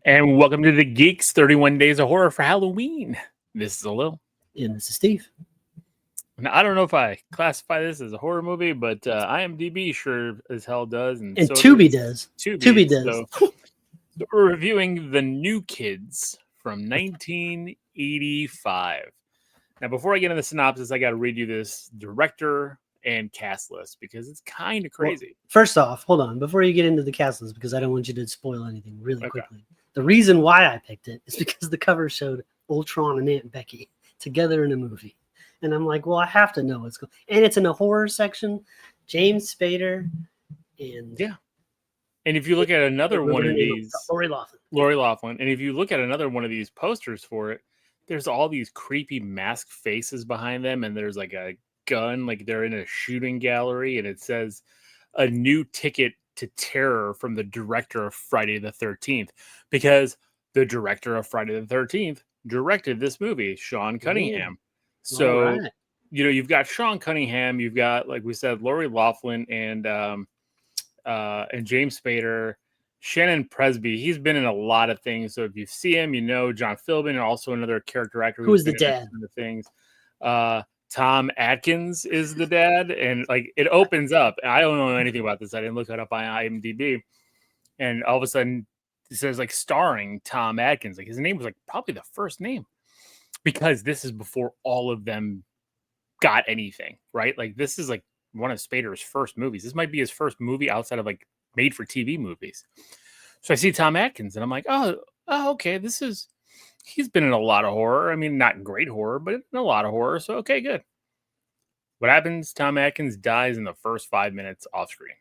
And welcome to the Geekz 31 Days of Horror for Halloween. This is Lil. And this is Steve. Now, I don't know if I classify this as a horror movie, but IMDb sure as hell does. And so Tubi does. Tubi does. So we're reviewing The New Kids from 1985. Now, before I get into the synopsis, I got to read you this director and cast list because it's kind of crazy. Well, first off, hold on. Before you get into the cast list, because I don't want you to spoil anything really quickly. The reason why I picked it is because the cover showed Ultron and Aunt Becky together in a movie. And I'm like, well, I have to know what's going on. And it's in the horror section. James Spader and... Yeah. And if you look at another one of these... Lori Loughlin. Lori Loughlin. And if you look at another one of these posters for it, there's all these creepy masked faces behind them. And there's like a gun, like they're in a shooting gallery. And it says, a new ticket to terror from the director of Friday the 13th. Because the director of Friday the 13th directed this movie, Sean Cunningham. So, you know, you've got Sean Cunningham, you've got, like we said, Lori Loughlin and James Spader, Shannon Presby. He's been in a lot of things. So if you see him, you know John Philbin, and also another character actor who's the dad. The things. Tom Atkins is the dad, and like it opens up. I don't know anything about this. I didn't look it up on IMDb, and all of a sudden it says like starring Tom Atkins. Like his name was like probably the first name, because this is before all of them got anything, right? Like this is like one of Spader's first movies. This might be his first movie outside of like made for TV movies. So I see Tom Atkins and I'm like, oh, okay. He's been in a lot of horror. I mean, not great horror, but in a lot of horror. So, okay, good. What happens? Tom Atkins dies in the first 5 minutes off screen.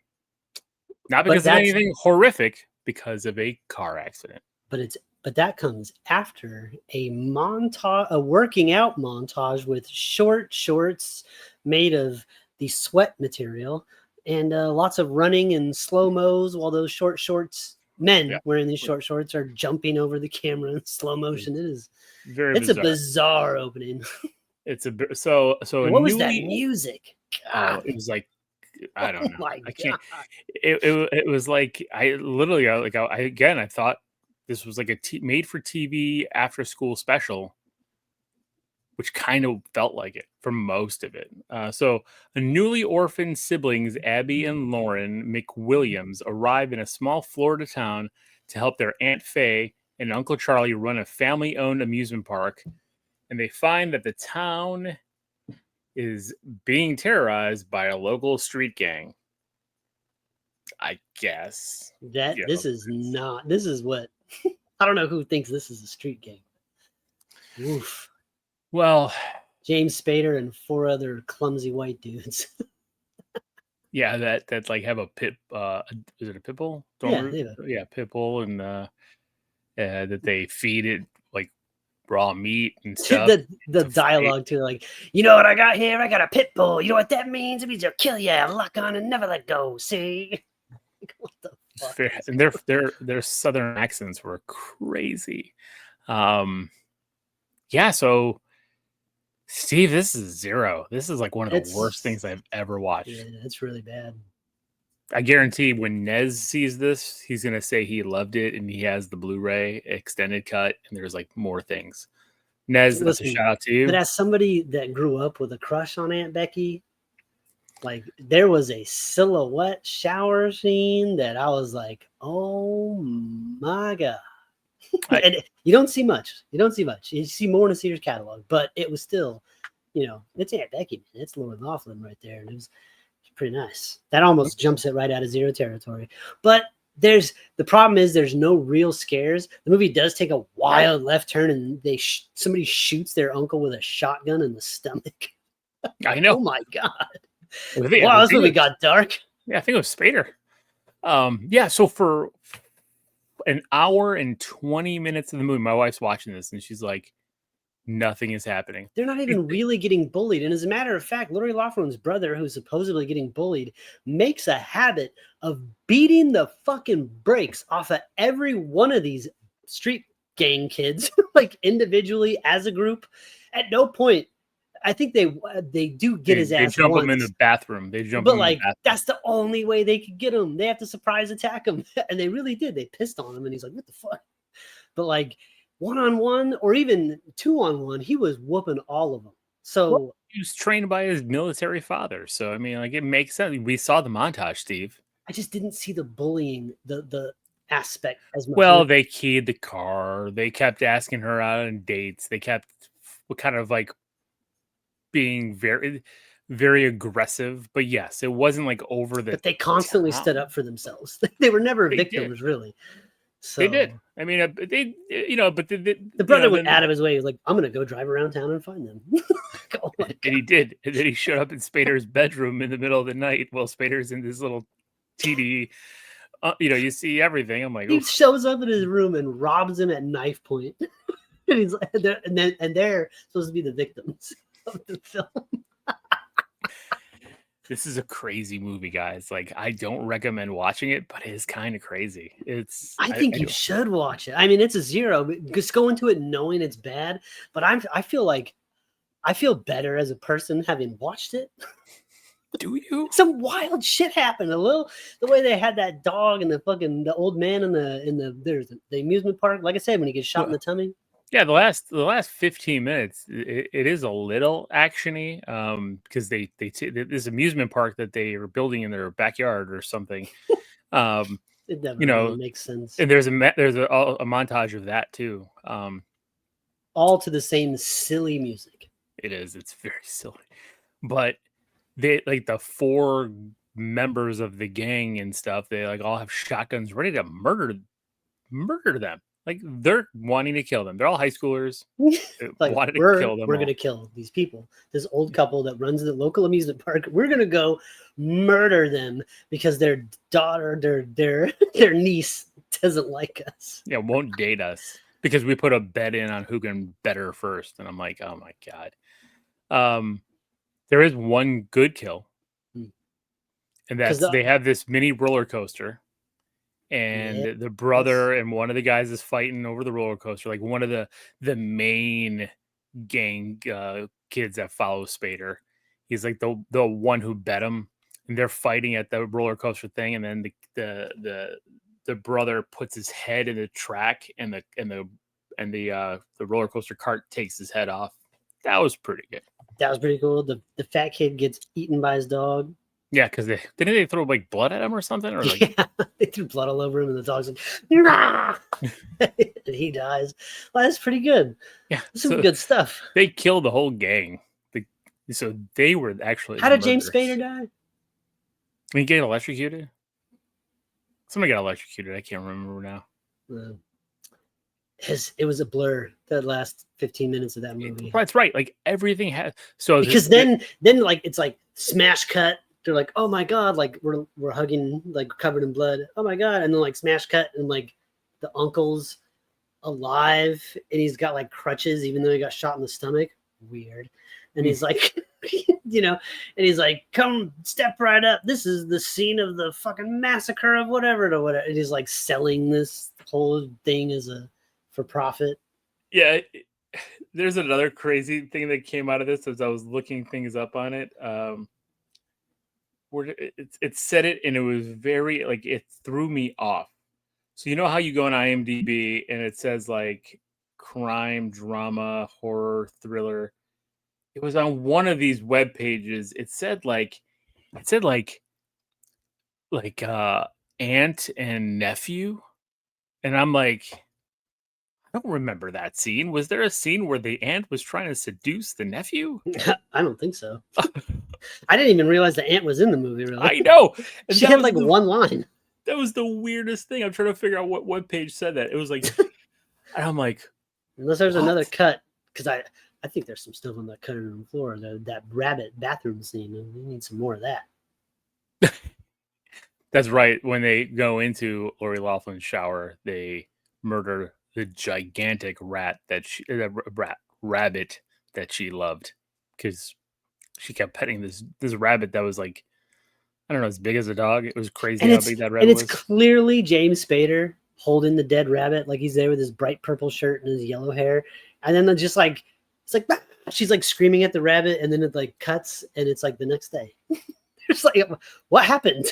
Not because of anything horrific, because of a car accident. But that comes after a working out montage with short shorts made of the sweat material and lots of running and slow-mos while those short shorts, men wearing these short shorts, are jumping over the camera in slow motion. It's bizarre. A bizarre opening. It's what was that music? God. It was like, I don't know. I can't. It was like I thought this was like a made for TV after school special, which kind of felt like it for most of it. So the newly orphaned siblings, Abby and Loren McWilliams, arrive in a small Florida town to help their Aunt Faye and Uncle Charlie run a family-owned amusement park. And they find that the town is being terrorized by a local street gang. I guess. This is what... I don't know who thinks this is a street gang. Oof. Well, James Spader and 4 other clumsy white dudes. Yeah, that like have a pit. Is it a pit bull? Pit bull, and that they feed it like raw meat and stuff. the dialogue too, like, you know what I got here? I got a pit bull. You know what that means? It means they'll kill you, lock on, and never let go. See, what the fuck? And their southern accents were crazy. Yeah, so. Steve, this is 0. This is like one of the worst things I've ever watched. Yeah, it's really bad. I guarantee when Nez sees this, he's going to say he loved it and he has the Blu-ray extended cut and there's like more things. Nez, that's a shout out to you. But as somebody that grew up with a crush on Aunt Becky, like there was a silhouette shower scene that I was like, oh my God. And you don't see much. You see more in the Sears catalog, but it was still, it's Aunt Becky, man. It's Lori Loughlin right there, and it was pretty nice. That almost jumps it right out of 0 territory. But the problem is there's no real scares. The movie does take a wild left turn, and somebody shoots their uncle with a shotgun in the stomach. I know. Oh my God! Wow, this movie got dark. Yeah, I think it was Spader. So for an hour and 20 minutes of the movie, my wife's watching this and she's like, nothing is happening. They're not even really getting bullied. And as a matter of fact, Lori Loughlin's brother, who's supposedly getting bullied, makes a habit of beating the fucking brakes off of every one of these street gang kids, like individually as a group. At no point, I think they do get his ass. They jump once. him in the bathroom. But like that's the only way they could get him. They have to surprise attack him, and they really did. They pissed on him, and he's like, "What the fuck?" but like 1-on-1 or even 2-on-1, he was whooping all of them. So he was trained by his military father. So I mean, like it makes sense. We saw the montage, Steve. I just didn't see the bullying, the aspect as much. Well, they keyed the car. They kept asking her out on dates. They kept kind of like being very, very aggressive. But yes, it wasn't like over the. But they constantly top. stood up for themselves. They were never victims, really. So they did. I mean, they, but the brother went out of his way. He was like, "I'm going to go drive around town and find them." Oh and he did. And then he showed up in Spader's bedroom in the middle of the night while Spader's in this little TD. You see everything. I'm like, he shows up in his room and robs him at knife point. And he's like, they're supposed to be the victims of the film. This is a crazy movie, guys. Like, I don't recommend watching it, but it is kind of crazy. I think you should watch it. I mean, it's a 0. Just go into it knowing it's bad. But I feel better as a person having watched it. Do you? Some wild shit happened. The way they had that dog and the old man in the amusement park. Like I said, when he gets shot in the tummy. Yeah, the last 15 minutes, it is a little actiony, because this amusement park that they are building in their backyard or something. It definitely makes sense. And there's a montage of that too. All to the same silly music. It is. It's very silly, but they like the 4 members of the gang and stuff. They like all have shotguns ready to murder them. Like they're wanting to kill them. They're all high schoolers. Like wanted to kill them. We're going to kill these people. This old couple that runs the local amusement park. We're going to go murder them because their daughter, their niece doesn't like us. Yeah, won't date us because we put a bet in on who can bet her first. And I'm like, oh my God. There is one good kill, and that's they have this mini roller coaster. And the brother and one of the guys is fighting over the roller coaster, like one of the main gang kids that follow Spader. He's like the one who bet him, and they're fighting at the roller coaster thing. And then the brother puts his head in the track, and the roller coaster cart takes his head off. That was pretty good. That was pretty cool. The fat kid gets eaten by his dog. Yeah, because didn't they throw like blood at him or something? Or like they threw blood all over him, and the dog's like, nah! And he dies. Well, that's pretty good. Yeah, some good stuff. They killed the whole gang. So they were actually. How did James Spader die? I mean, get electrocuted. Somebody got electrocuted. I can't remember now. It was a blur. The last 15 minutes of that movie. That's right. Like everything has. Because then like it's like smash cut. They're like, oh my God, like we're hugging, like covered in blood. Oh my God. And then like smash cut and like the uncle's alive and he's got like crutches, even though he got shot in the stomach. Weird. And he's like, and he's like, come step right up. This is the scene of the fucking massacre of whatever to whatever. And he's like selling this whole thing for profit. Yeah. There's another crazy thing that came out of this as I was looking things up on it. Where it said it and it was very like it threw me off. So you know how you go on IMDb and it says like crime, drama, horror, thriller. It was on one of these web pages. It said like aunt and nephew, and I'm like, I don't remember that scene. Was there a scene where the aunt was trying to seduce the nephew? I don't think so. I didn't even realize the aunt was in the movie, really. I know. And she had like one line. That was the weirdest thing. I'm trying to figure out what webpage said that. It was like, and I'm like, unless there's another cut, because I think there's some stuff on that cutting room floor. That rabbit bathroom scene. We need some more of that. That's right. When they go into Lori Loughlin's shower, they murder the gigantic rabbit that she loved because she kept petting this rabbit that was like, I don't know, as big as a dog. It was crazy how big that rabbit was. And it's clearly James Spader holding the dead rabbit, like he's there with his bright purple shirt and his yellow hair. And then just like, it's like, bah! She's like screaming at the rabbit, and then it like cuts, and it's like the next day. It's like, what happened?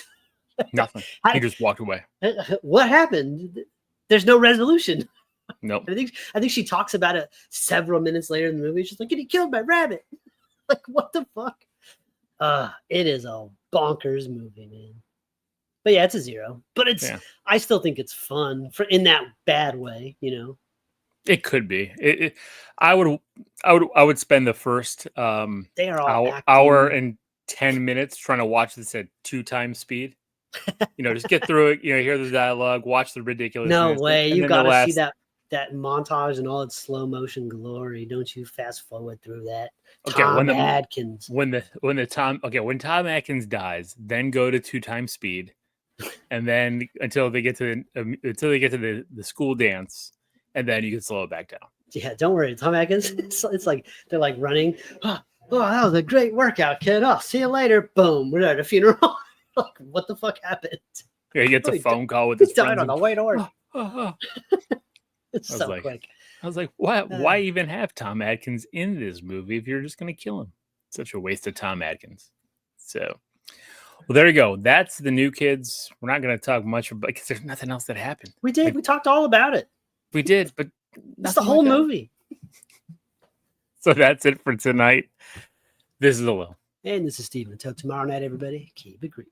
Nothing. He just walked away. What happened? There's no resolution. Nope. I think she talks about it several minutes later in the movie. She's like, "Getting killed by rabbit." Like, what the fuck? It is a bonkers movie, man. But yeah, it's a 0. But I still think it's fun in that bad way, you know. It could be. I would spend the first They are all hour and 10 minutes trying to watch this at 2 times speed. You know, just get through it. You know, hear the dialogue, watch the ridiculousness. No way, you got to see that montage and all its slow motion glory. Don't you fast forward through that? Okay, Tom Atkins. When Tom Atkins dies, then go to 2 times speed, and then until they get to the school dance, and then you can slow it back down. Yeah, don't worry, Tom Atkins. It's like they're like running. Oh, that was a great workout, kid. Oh, see you later. Boom, we're at a funeral. Like, what the fuck happened? Yeah, he gets a phone call with his friends. Died on the way to work. It's so quick. I was like, why even have Tom Atkins in this movie if you're just going to kill him? Such a waste of Tom Atkins. So, well, there you go. That's the New Kids. We're not going to talk much about because there's nothing else that happened. We did. We talked all about it. We did, but that's the whole movie. So that's it for tonight. This is Lil. And this is Steven. Until tomorrow night, everybody, keep it creepy.